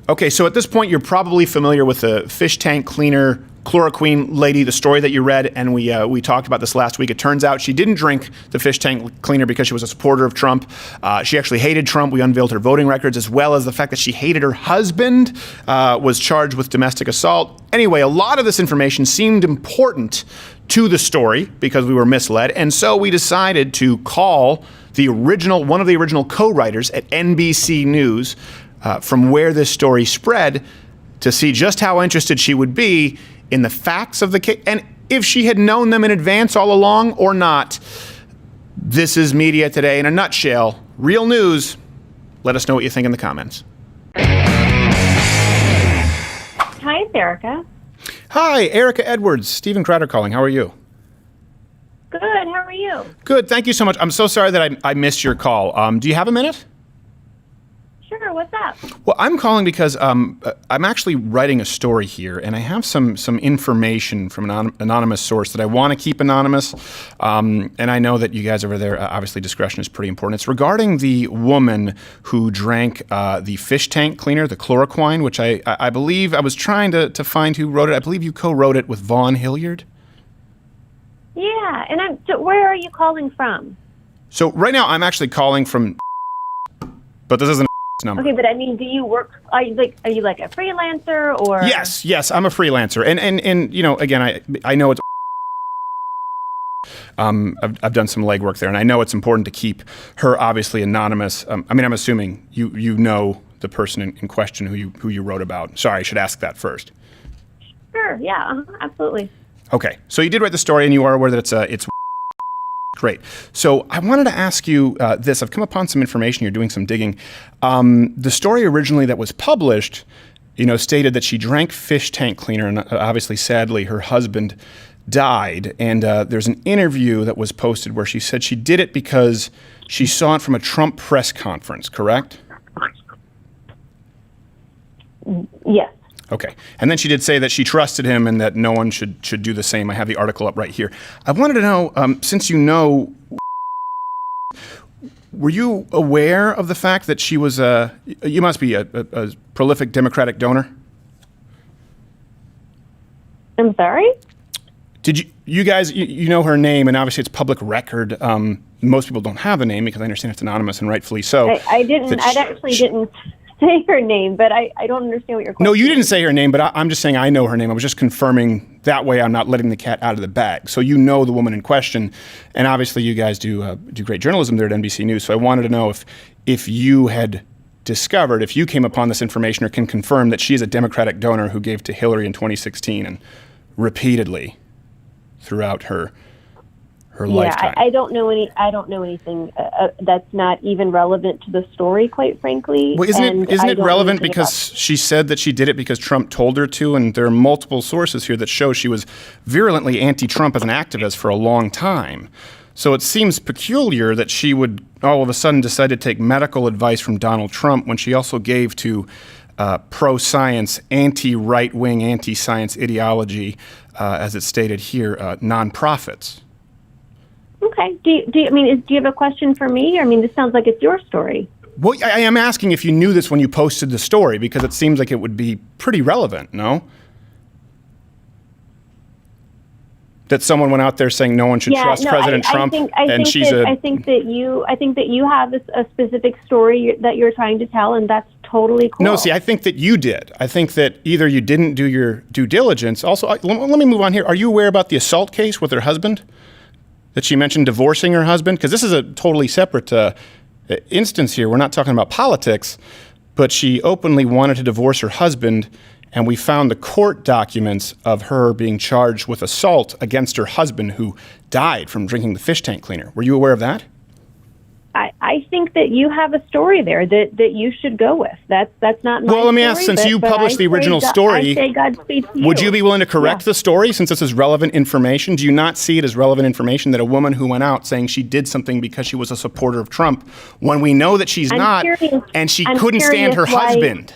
Okay, so at this point, you're probably familiar with the fish tank cleaner Chloroquine lady, the story that you read, and we talked about this last week. It turns out she didn't drink the fish tank cleaner because she was a supporter of Trump. She actually hated Trump. We unveiled her voting records, as well as the fact that she hated her husband, was charged with domestic assault. Anyway, a lot of this information seemed important to the story because we were misled, and so we decided to call one of the original co-writers at NBC News from where this story spread to see just how interested she would be in the facts of the case, and if she had known them in advance all along or not. This is Media Today in a nutshell. Real news. Let us know what you think in the comments. Hi, it's Erica. Hi, Erica Edwards. StevenCrowder calling. How are you? Good. How are you? Good. Thank you so much. I'm so sorry that I missed your call. Do you have a minute? Sure. What's up? Well, I'm calling because I'm actually writing a story here, and I have some information from an anonymous source that I want to keep anonymous. And I know that you guys over there, obviously discretion is pretty important. It's regarding the woman who drank the fish tank cleaner, the Chloroquine, which I believe I was trying to find who wrote it. I believe you co-wrote it with Vaughn Hilliard. Yeah. And where are you calling from? So right now I'm actually calling from, but this isn't number. Okay, but I mean, do you work? Are you like a freelancer or? Yes, I'm a freelancer, and you know, again, I know it's. I've done some legwork there, and I know it's important to keep her obviously anonymous. I mean, I'm assuming you know the person in question who you wrote about. Sorry, I should ask that first. Sure. Yeah. Absolutely. Okay, so you did write the story, and you are aware that it's. Great. So I wanted to ask you this. I've come upon some information. You're doing some digging. The story originally that was published, stated that she drank fish tank cleaner, and obviously, sadly, her husband died. And there's an interview that was posted where she said she did it because she saw it from a Trump press conference, correct? Yes. Okay. And then she did say that she trusted him and that no one should do the same. I have the article up right here. I wanted to know, since you know, were you aware of the fact that she was you must be a prolific Democratic donor? I'm sorry? Did you guys, you know her name, and obviously it's public record. Most people don't have the name because I understand it's anonymous, and rightfully so. I didn't say her name, but I don't understand what your question is. No, you didn't say her name, but I'm just saying I know her name. I was just confirming that way I'm not letting the cat out of the bag. So you know the woman in question, and obviously you guys do great journalism there at NBC News. So I wanted to know if you had discovered, if you came upon this information or can confirm that she is a Democratic donor who gave to Hillary in 2016 and repeatedly throughout her lifetime. I don't know anything that's not even relevant to the story, quite frankly. Well, isn't it relevant because she said that she did it because Trump told her to, and there are multiple sources here that show she was virulently anti-Trump as an activist for a long time. So it seems peculiar that she would all of a sudden decide to take medical advice from Donald Trump when she also gave to pro-science, anti-right-wing, anti-science ideology, as it's stated here, nonprofits. Okay. Do you have a question for me? I mean, this sounds like it's your story. Well, I am asking if you knew this when you posted the story, because it seems like it would be pretty relevant, no? That someone went out there saying no one should trust President Trump, I think that you have a specific story that you're trying to tell, and that's totally cool. No, see, I think that you did. I think that either you didn't do your due diligence. Also, let me move on here. Are you aware about the assault case with her husband? That she mentioned divorcing her husband? Because this is a totally separate instance here. We're not talking about politics, but she openly wanted to divorce her husband, and we found the court documents of her being charged with assault against her husband, who died from drinking the fish tank cleaner. Were you aware of that? I think that you have a story there that you should go with. That's not my story. Well, let me ask, since you published the original story, I say Godspeed to you. Would you be willing to correct the story since this is relevant information? Do you not see it as relevant information that a woman who went out saying she did something because she was a supporter of Trump, when we know that she's not, and she couldn't stand her husband?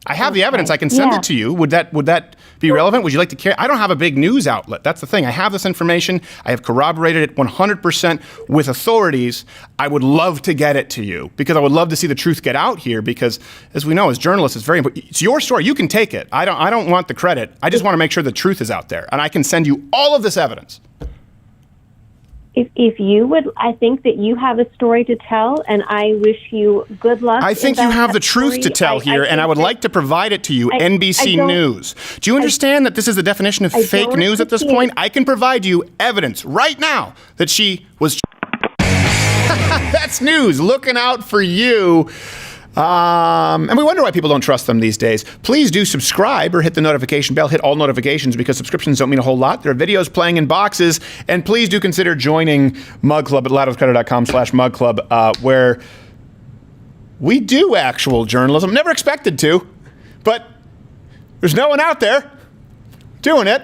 I have the evidence. I can send it to you. Would that be relevant? Would you like to care? I don't have a big news outlet. That's the thing. I have this information. I have corroborated it 100% with authorities. I would love to get it to you because I would love to see the truth get out here because, as we know, as journalists, it's very important. It's your story. You can take it. I don't want the credit. I just want to make sure the truth is out there. And I can send you all of this evidence. If you would, I think that you have a story to tell, and I wish you good luck. I think you have the truth to tell here, and I would like to provide it to you, NBC News. Do you understand that this is the definition of fake news at this point? I can provide you evidence right now that she was... That's news. Looking out for you. And we wonder why people don't trust them these days. Please do subscribe or hit the notification bell. Hit all notifications because subscriptions don't mean a whole lot. There are videos playing in boxes. And please do consider joining Mug Club at loudwithcrowder.com/mugclub, where we do actual journalism. Never expected to, but there's no one out there doing it.